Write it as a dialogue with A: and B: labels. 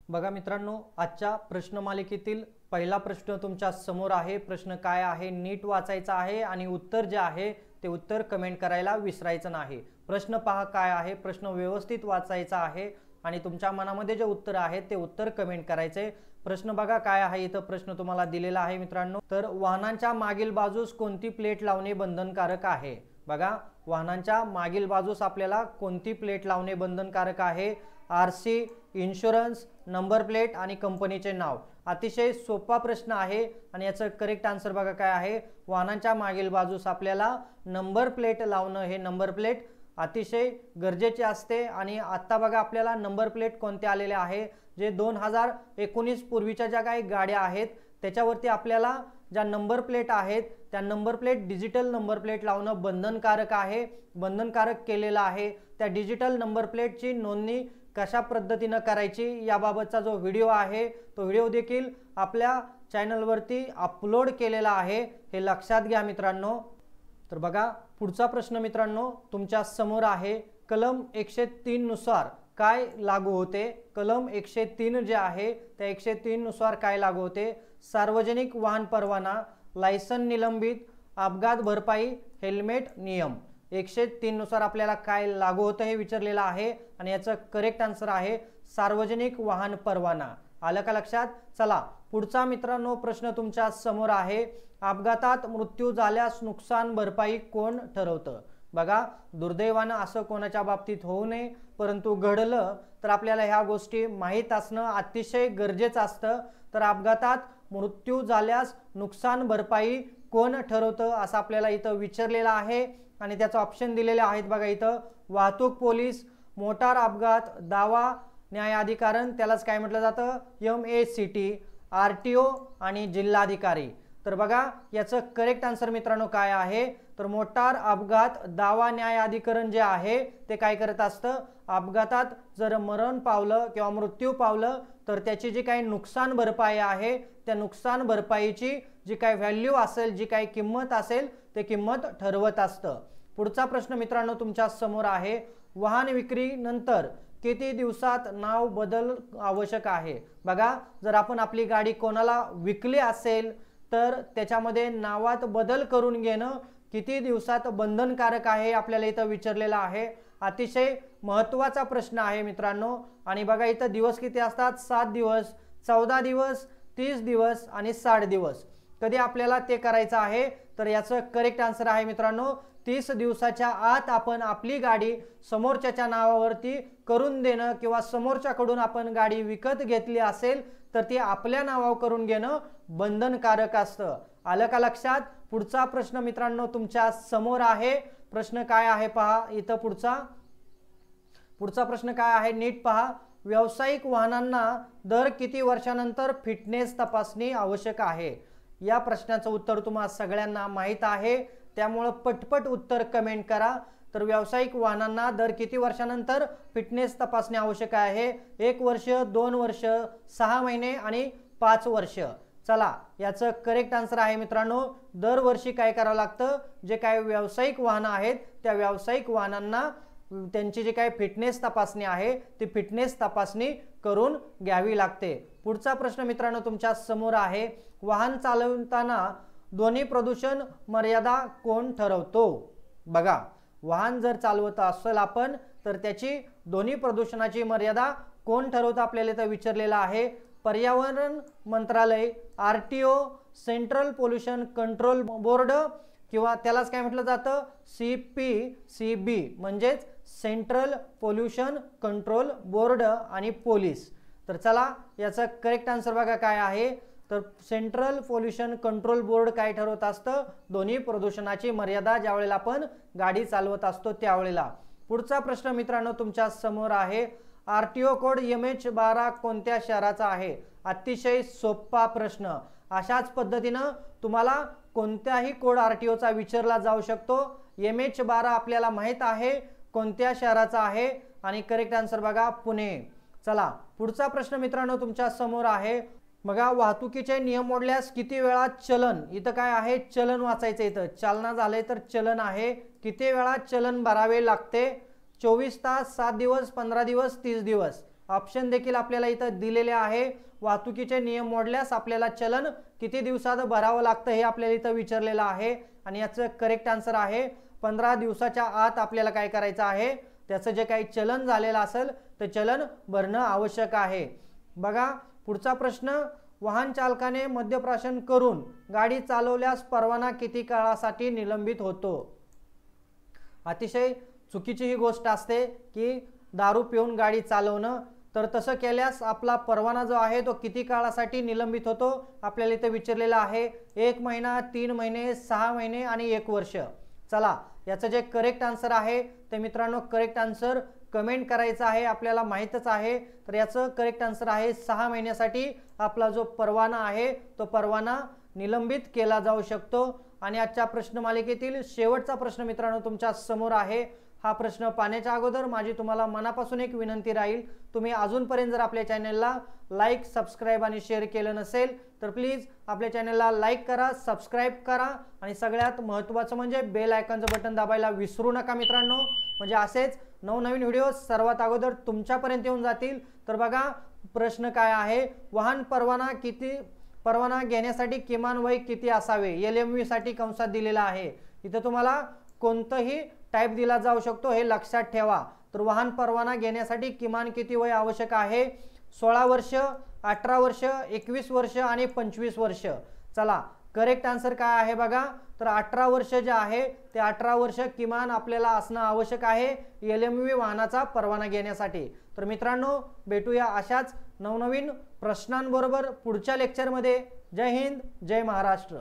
A: बघा मित्रांनो, आजच्या प्रश्नमालिकेतील पहिला प्रश्न तुमच्या समोर आहे। प्रश्न काय आहे नीट वाचायचा आहे आणि उत्तर जे आहे ते उत्तर कमेंट करायला विसरायचं नाही। प्रश्न पहा काय आहे, प्रश्न व्यवस्थित वाचायचा आहे आणि तुमच्या मनामध्ये जे उत्तर आहे ते उत्तर कमेंट करायचे। प्रश्न बघा काय आहे, इथं प्रश्न तुम्हाला दिलेला आहे मित्रांनो। तर वाहनांच्या मागील बाजूस कोणती प्लेट लावणे बंधनकारक आहे? बघा, वाहनांच्या मागील बाजूस आपल्याला कोणती प्लेट लावणे बंधनकारक आहे? आरसी, इन्शुरन्स, नंबर प्लेट आणि कंपनीचे नाव। अतिशय सोपा प्रश्न आहे आणि याचं करेक्ट आन्सर बघा काय आहे, वाहनांच्या मागील बाजूस आपल्याला नंबर प्लेट लावणं, हे नंबर प्लेट अतिशय गरजेचे असते। आणि आता बघा आपल्याला नंबर प्लेट कोणते आलेले आहे, जे 2019 पूर्वीच्या ज्या काही गाड्या आहेत त्याच्यावरती आपल्याला ज्या नंबर प्लेट आहेत त्या number plate digital number plate लावणं बंधनकारक आहे, बंधनकारक केलेलं आहे। त्या डिजिटल नंबर प्लेटची नोंदणी कशा पद्धतीने करायची याबाबतचा जो व्हिडिओ आहे तो व्हिडिओ देखील आपल्या चॅनलवरती अपलोड केलेला आहे, हे लक्षात घ्या मित्रांनो। तर बघा पुढचा प्रश्न मित्रांनो तुमच्या समोर आहे, कलम 103 नुसार काय लागू होते? कलम 103 जे आहे त्या 103 नुसार काय लागू होते? सार्वजनिक वाहन परवाना, लायसन निलंबित, अपघात भरपाई, हेल्मेट नियम। 103 नुसार आपल्याला काय लागू होतं हे विचारलेलं आहे आणि याचं करेक्ट आन्सर आहे सार्वजनिक वाहन परवाना। आलं का लक्षात? चला पुढचा मित्रांनो प्रश्न तुमच्या समोर आहे, अपघातात मृत्यू झाल्यास नुकसान भरपाई कोण ठरवतं? बघा, दुर्दैवानं असं कोणाच्या बाबतीत होऊ नये, परंतु घडलं तर आपल्याला ह्या गोष्टी माहीत असणं अतिशय गरजेचं असतं। तर अपघातात मृत्यू झाल्यास नुकसान भरपाई कोण ठरवतं असं आपल्याला इथं विचारलेलं आहे आणि त्याचं ऑप्शन दिलेले आहेत बघा इथं, वाहतूक पोलीस, मोटार अपघात दावा न्यायाधिकरण, त्यालाच काय म्हटलं जातं MACT, RTO आणि जिल्हाधिकारी। तर बघा याचं करेक्ट आन्सर मित्रांनो काय आहे, तर मोटार अपघात दावा न्यायाधिकरण जे आहे ते काय करत असतं, अपघातात जर मरण पावलं किंवा मृत्यू पावलं तर त्याची जी काही नुकसान भरपाई आहे त्या नुकसान भरपाईची जी काही व्हॅल्यू असेल, जी काही किंमत असेल ते किंमत ठरवत असतं। पुढचा प्रश्न मित्रांनो तुमच्या समोर आहे, वाहन विक्री नंतर किती दिवसात नाव बदल आवश्यक आहे? बघा, जर आपण आपली गाडी कोणाला विकली असेल तर त्याच्यामध्ये नावात बदल करून घेणं किती दिवसात बंधनकारक आहे आपल्याला इथं विचारलेलं आहे। अतिशय महत्त्वाचा प्रश्न आहे मित्रांनो। आणि बघा इथं दिवस किती असतात, 7 दिवस, 14 दिवस, 30 दिवस आणि 60 दिवस। कधी आपल्याला ते करायचं आहे, तर याचं करेक्ट आन्सर आहे मित्रांनो 30 दिवसाच्या आत आपण आपली गाडी समोरच्याच्या नावावरती करून देणं किंवा समोरच्याकडून आपण गाडी विकत घेतली असेल तर ती आपल्या नावावर करून घेणं बंधनकारक असतं। आलं का लक्षात? पुढचा प्रश्न मित्रांनो तुमच्या समोर आहे, प्रश्न काय आहे पहा इथं, पुढचा प्रश्न काय आहे नीट पहा, व्यावसायिक वाहनांना दर किती वर्षानंतर फिटनेस तपासणी आवश्यक आहे? या प्रश्नाचं उत्तर तुम्हाला सगळ्यांना माहित आहे, त्यामुळे पटपट उत्तर कमेंट करा। तर व्यावसायिक वाहनांना दर किती वर्षानंतर फिटनेस तपासणी आवश्यक आहे? 1 वर्ष, 2 वर्ष, 6 महिने आणि 5 वर्ष। चला याचं करेक्ट आन्सर आहे मित्रांनो दरवर्षी काय करावं लागतं, जे काही व्यावसायिक वाहनं आहेत त्या व्यावसायिक वाहनांना त्यांची जी काही फिटनेस तपासणी आहे ती फिटनेस तपासणी करून घ्यावी लागते। पुढचा प्रश्न मित्रांनो तुमच्या समोर आहे, वाहन चालवताना ध्वनी प्रदूषण मर्यादा कोण ठरवतो? बघा, वाहन जर चालवत असेल आपण तर त्याची ध्वनी प्रदूषणाची मर्यादा कोण ठरवतं आपल्याला इथं विचारलेलं आहे। पर्यावरण मंत्रालय, RTO, central pollution control board किंवा त्यालाच काय म्हटलं जातं CPCB म्हणजेच सेंट्रल पोल्युशन कंट्रोल बोर्ड आणि पोलीस। तर चला याचा करेक्ट आन्सर बघा काय आहे, तर सेंट्रल पोल्युशन कंट्रोल बोर्ड काय ठरवत असतं, ध्वनी प्रदूषणाची मर्यादा ज्यावेळेला आपण गाडी चालवत असतो त्यावेळेला। पुढचा प्रश्न मित्रांनो तुमच्या समोर आहे, RTO कोड MH12 कोणत्या शहराचा आहे? अतिशय सोपा प्रश्न, अशाच पद्धतीनं तुम्हाला कोणत्याही कोड RTOचा विचारला जाऊ शकतो। MH12 आपल्याला माहित आहे कोणत्या शहराचा आहे आणि करेक्ट आन्सर बघा पुणे। चला पुढचा प्रश्न मित्रांनो तुमच्या समोर आहे, बघा वाहतुकीचे नियम मोडल्यास किती वेळा चलन, इथं काय आहे चलन वाचायचं, इथं चालना झाले तर चलन आहे, किती वेळा चलन भरावे लागते? 24 तास, 7 दिवस, 15 दिवस, 30 दिवस। ऑप्शन देखील आपल्याला इथं दिलेले आहे। वाहतुकीचे नियम मोडल्यास आपल्याला चलन किती दिवसात भरावं लागतं हे आपल्याला इथं विचारलेलं आहे आणि याचं करेक्ट आन्सर आहे 15 दिवसाच्या आत आपल्याला काय करायचं आहे, त्याचं जे काही चलन झालेलं असेल ते चलन भरणं आवश्यक आहे। बघा पुढचा प्रश्न, वाहन चालकाने मद्यप्राशन करून गाडी चालवल्यास परवाना किती काळासाठी निलंबित होतो? अतिशय चुकीची ही गोष्ट असते की दारू पिऊन गाडी चालवणं, तर तसं केल्यास आपला परवाना जो आहे तो किती काळासाठी निलंबित होतो आपल्याला इथे विचारलेलं आहे। 1 महिना, 3 महिने, 6 महिने आणि 1 वर्ष। चला याचं जे करेक्ट आन्सर आहे ते मित्रांनो करेक्ट आन्सर कमेंट करायचं आहे, आपल्याला माहीतच आहे। तर याचं करेक्ट आन्सर आहे 6 महिन्यासाठी आपला जो परवाना आहे तो परवाना निलंबित केला जाऊ शकतो। आणि आजच्या प्रश्नमालिकेतील शेवटचा प्रश्न मित्रांनो तुमच्या समोर आहे। हा प्रश्न पाहण्याच्या अगोदर माझी तुम्हाला मनापासून एक विनंती राहील, तुम्ही अजूनपर्यंत जर आपल्या चॅनलला लाईक, सबस्क्राईब आणि शेअर केलं नसेल तर प्लीज आपल्या चॅनलला लाईक करा, सबस्क्राईब करा आणि सगळ्यात महत्त्वाचं म्हणजे बेल आयकॉनचं बटन दाबायला विसरू नका मित्रांनो, म्हणजे असेच नवनवीन व्हिडिओ सर्वात अगोदर तुमच्यापर्यंत येऊन जातील। तर बघा प्रश्न काय आहे, वाहन परवाना घेण्यासाठी किमान वय किती असावे? LMV साठी कंसात दिलेला आहे। इथे तुम्हाला कोणतंही टाइप दिला जाऊ शकतो हे लक्षात ठेवा। तर वाहन परवाना घेण्यासाठी किमान किती वय आवश्यक आहे? 16 वर्ष, 18 वर्ष, 21 वर्ष आणि 25 वर्ष। चला करेक्ट आन्सर काय आहे बघा, तर 18 वर्ष जे आहे ते 18 वर्ष किमान आपल्याला असणं आवश्यक आहे LMV वाहनाचा परवाना घेण्यासाठी। तर मित्रांनो भेटूया अशाच नवनवीन प्रश्नांबरोबर पुढच्या लेक्चरमध्ये। जय हिंद, जय महाराष्ट्र।